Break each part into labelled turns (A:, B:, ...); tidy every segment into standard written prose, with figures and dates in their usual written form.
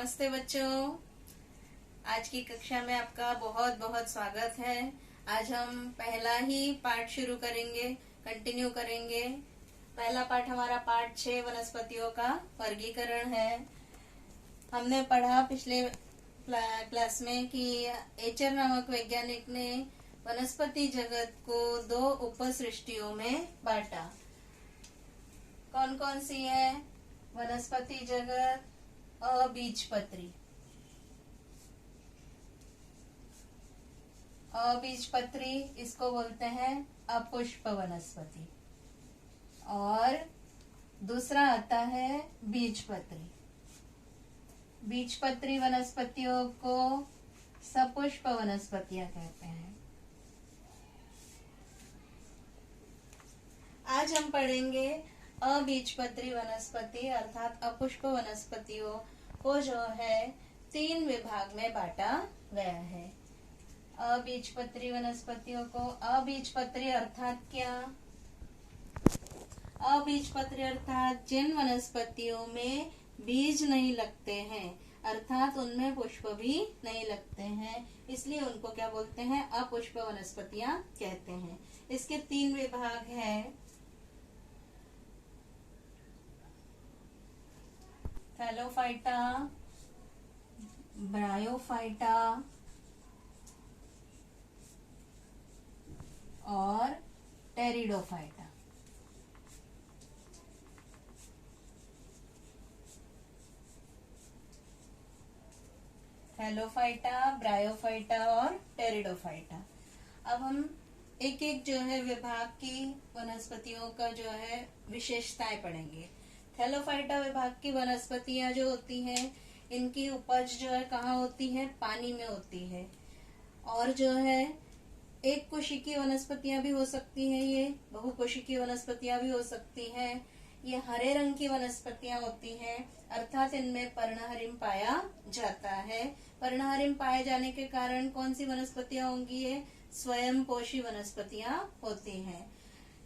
A: नमस्ते बच्चों। आज की कक्षा में आपका बहुत बहुत स्वागत है। आज हम पहला ही पाठ शुरू करेंगे, कंटिन्यू करेंगे। पहला पाठ हमारा पाठ 6 वनस्पतियों का वर्गीकरण है। हमने पढ़ा पिछले क्लास में कि एचर नामक वैज्ञानिक ने वनस्पति जगत को 2 उपसृष्टियों में बांटा। कौन कौन सी है? वनस्पति जगत, अबीजपत्री। अबीजपत्री इसको बोलते हैं अपुष्प वनस्पति। और दूसरा आता है बीजपत्री। बीजपत्री वनस्पतियों को सपुष्प वनस्पतियां कहते हैं। आज हम पढ़ेंगे अबीजपत्री वनस्पति अर्थात अपुष्प वनस्पतियों को जो है 3 विभाग में बांटा गया है। अबीजपत्री वनस्पतियों को, अबीजपत्री अर्थात क्या? अबीजपत्री अर्थात जिन वनस्पतियों में बीज नहीं लगते हैं, अर्थात उनमें पुष्प भी नहीं लगते हैं, इसलिए उनको क्या बोलते हैं? अपुष्प वनस्पतियां कहते हैं। इसके 3 विभाग हैं। थैलोफाइटा, ब्रायोफाइटा और टेरिडोफाइटा। थैलोफाइटा, ब्रायोफाइटा और टेरिडोफाइटा। अब हम एक एक जो है विभाग की वनस्पतियों का जो है विशेषताएं पढ़ेंगे। थैलोफाइटा विभाग की वनस्पतियां जो होती हैं, इनकी उपज जो है कहाँ होती है? पानी में होती है। और जो है एक कोशिकीय वनस्पतियां भी हो सकती हैं, ये बहुकोशिकीय वनस्पतियां भी हो सकती हैं। ये हरे रंग की वनस्पतियां होती हैं, अर्थात इनमें पर्णहरिम पाया जाता है। पर्णहरिम पाए जाने के कारण कौन सी वनस्पतियां होंगी? ये स्वयंपोषी वनस्पतियां होती हैं।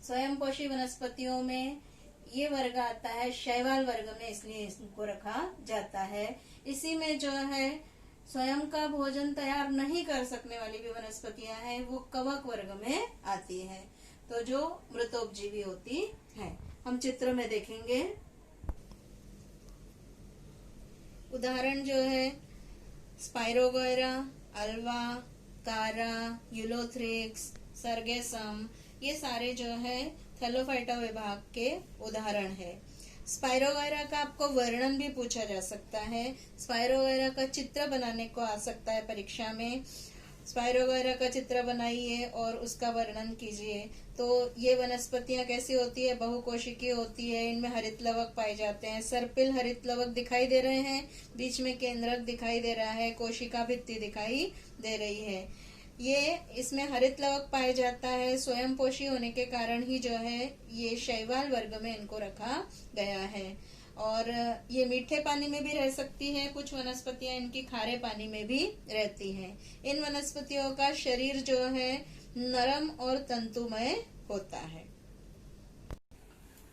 A: स्वयंपोषी वनस्पतियों में ये वर्ग आता है शैवाल वर्ग में, इसलिए इसको रखा जाता है। इसी में जो है स्वयं का भोजन तैयार नहीं कर सकने वाली भी वनस्पतियां हैं, वो कवक वर्ग में आती हैं, तो जो मृतोपजीवी होती हैं। हम चित्र में देखेंगे। उदाहरण जो है स्पाइरोगोयरा, अल्वा, कारा, यूलोथ्रिक्स, सर्गेसम, ये सारे जो है थैलोफाइटा विभाग के उदाहरण है। स्पाइरोगोयरा का आपको वर्णन भी पूछा जा सकता है। स्पाइरोगोयरा का चित्र बनाने को आ सकता है परीक्षा में। स्पाइरोगोयरा का चित्र बनाइए और उसका वर्णन कीजिए। तो ये वनस्पतियां कैसी होती है? बहुकोशिकीय होती है। इनमें हरित लवक पाए जाते हैं। सर्पिल हरित लवक दिखाई दे रहे हैं, बीच में केंद्रक दिखाई दे रहा है, कोशिका भित्ति दिखाई दे रही है। ये इसमें हरित लवक पाया जाता है। स्वयंपोषी होने के कारण ही जो है ये शैवाल वर्ग में इनको रखा गया है। और ये मीठे पानी में भी रह सकती है। कुछ वनस्पतियां इनकी खारे पानी में भी रहती हैं। इन वनस्पतियों का शरीर जो है नरम और तंतुमय होता है।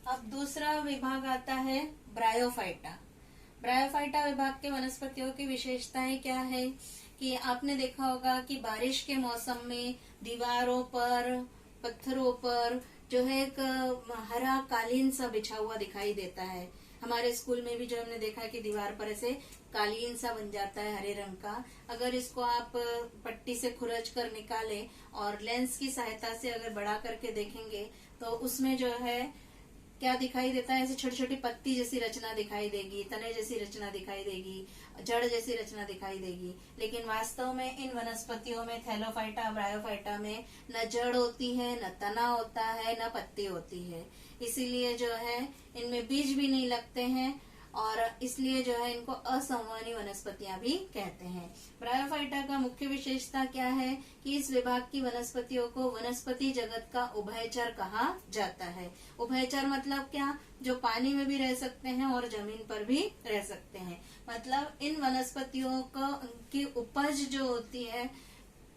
A: अब दूसरा विभाग आता है ब्रायोफाइटा। ब्रायोफाइटा विभाग के वनस्पतियों की विशेषताएं क्या है कि आपने देखा होगा कि बारिश के मौसम में दीवारों पर, पत्थरों पर जो है एक हरा कालीन सा बिछा हुआ दिखाई देता है। हमारे स्कूल में भी जो हमने देखा कि दीवार पर ऐसे कालीन सा बन जाता है हरे रंग का। अगर इसको आप पट्टी से खुरच कर निकालें और लेंस की सहायता से अगर बड़ा करके देखेंगे तो उसमें जो है क्या दिखाई देता है? ऐसे छोटी छोटी पत्ती जैसी रचना दिखाई देगी, तने जैसी रचना दिखाई देगी, जड़ जैसी रचना दिखाई देगी। लेकिन वास्तव में इन वनस्पतियों में, थैलोफाइटा, ब्रायोफाइटा में न जड़ होती है, न तना होता है, न पत्ती होती है। इसीलिए जो है इनमें बीज भी नहीं लगते हैं और इसलिए जो है इनको असंवहनी वनस्पतियां भी कहते हैं। ब्रायोफाइटा का मुख्य विशेषता क्या है कि इस विभाग की वनस्पतियों को वनस्पति जगत का उभयचर कहा जाता है। उभयचर मतलब क्या? जो पानी में भी रह सकते हैं और जमीन पर भी रह सकते हैं। मतलब इन वनस्पतियों की उपज जो होती है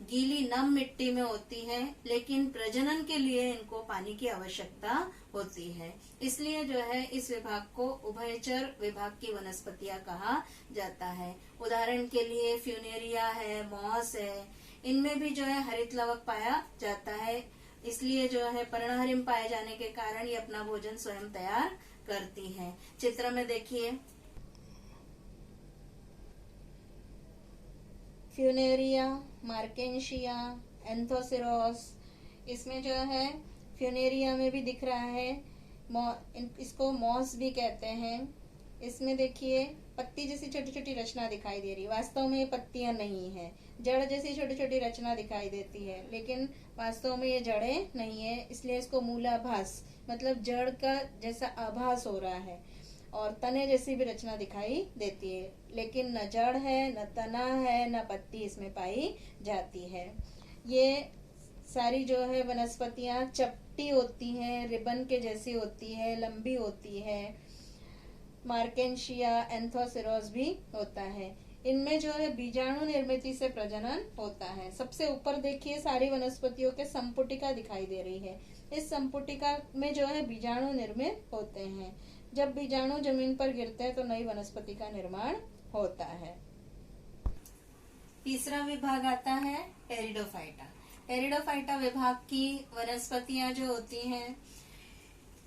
A: गीली नम मिट्टी में होती है, लेकिन प्रजनन के लिए इनको पानी की आवश्यकता होती है। इसलिए जो है इस विभाग को उभयचर विभाग की वनस्पतियां कहा जाता है। उदाहरण के लिए फ्यूनेरिया है, मॉस है, इनमें भी जो है हरित लवक पाया जाता है। इसलिए जो है पर्णहरिम पाए जाने के कारण ये अपना भोजन स्वयं तैयार करती है। चित्र में देखिए, फ्यूनेरिया, मार्केंशिया, एंथोसिरोस, इसमें जो है फ्यूनेरिया में भी दिख रहा है, इसको मॉस भी कहते हैं। इसमें देखिए पत्ती जैसी छोटी छोटी रचना दिखाई दे रही है, वास्तव में ये पत्तियां नहीं है, जड़ जैसी छोटी छोटी रचना दिखाई देती है, लेकिन वास्तव में ये जड़ें नहीं है। इसलिए इसको मूलाभास, मतलब जड़ का जैसा आभास हो रहा है, और तने जैसी भी रचना दिखाई देती है, लेकिन न जड़ है, न तना है, न पत्ती इसमें पाई जाती है। ये सारी जो है वनस्पतियां चपटी होती हैं, रिबन के जैसी होती है, लंबी होती है। मार्केंशिया, एंथोसिरोस भी होता है। इनमें जो है बीजाणु निर्मित से प्रजनन होता है। सबसे ऊपर देखिए सारी वनस्पतियों के संपुटिका दिखाई दे रही है। इस संपुटिका में जो है बीजाणु निर्मित होते हैं। जब बीजाणु जमीन पर गिरते हैं तो नई वनस्पति का निर्माण होता है। तीसरा विभाग आता है टेरिडोफाइटा। टेरिडोफाइटा विभाग की वनस्पतियां जो होती हैं,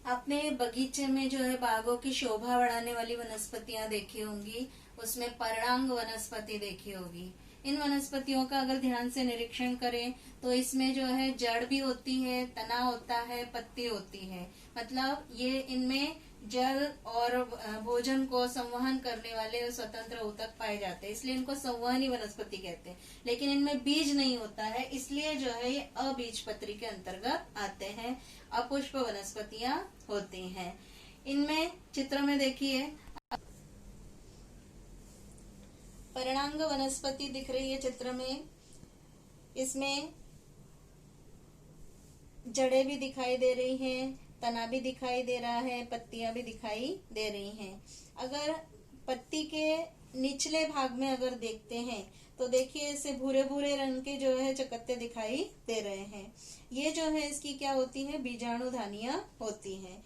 A: आपने बगीचे में जो है बागों की शोभा बढ़ाने वाली वनस्पतियां देखी होंगी, उसमें पर्णांग वनस्पति देखी होगी। इन वनस्पतियों का अगर ध्यान से निरीक्षण करें तो इसमें जो है जड़ भी होती है, तना होता है, पत्ती होती है। मतलब ये इनमें जल और भोजन को संवहन करने वाले स्वतंत्र ऊतक पाए जाते हैं, इसलिए इनको संवहनी वनस्पति कहते हैं। लेकिन इनमें बीज नहीं होता है, इसलिए जो है ये अबीजपत्री के अंतर्गत आते हैं, अपुष्प वनस्पतियां होती हैं। इनमें चित्र में देखिए पर्णांग वनस्पति दिख रही है चित्र में। इसमें जड़ें भी दिखाई दे रही हैं, तना भी दिखाई दे रहा है, पत्तियां भी दिखाई दे रही हैं। अगर पत्ती के निचले भाग में अगर देखते हैं तो देखिए इसे भूरे भूरे रंग के जो है चकत्ते दिखाई दे रहे हैं। ये जो है इसकी क्या होती है, बीजाणुधानियां होती हैं।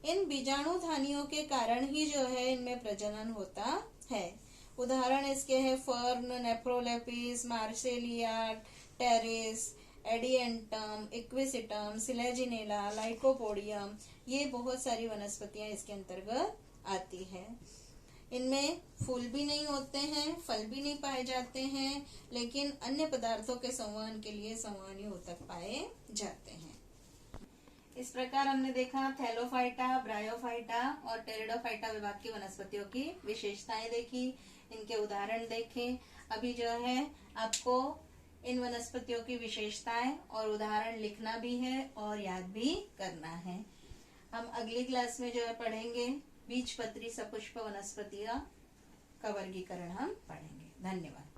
A: इन बीजाणुधानियों के कारण ही जो है इनमें प्रजनन होता है। उदाहरण इसके हैं fern, Nephrolepis, Marsilea, Pteris, Adiantum, Equisetum, Selaginella, Lycopodium, ये बहुत सारी वनस्पतियां इसके अंतर्गत आती हैं। इनमें फूल भी नहीं होते हैं, फल भी नहीं पाए जाते हैं, लेकिन अन्य पदार्थों के संवहन के लिए संवहनी ऊतक पाए जाते हैं। इस प्रकार हमने देखा थैलोफाइटा, ब्रायोफाइटा और टेरिडोफाइटा विभाग की वनस्पतियों की विशेषताएं देखी, इनके उदाहरण देखे। अभी जो है आपको इन वनस्पतियों की विशेषताएं और उदाहरण लिखना भी है और याद भी करना है। हम अगली क्लास में जो है पढ़ेंगे बीजपत्री सपुष्प वनस्पतियां का वर्गीकरण हम पढ़ेंगे। धन्यवाद।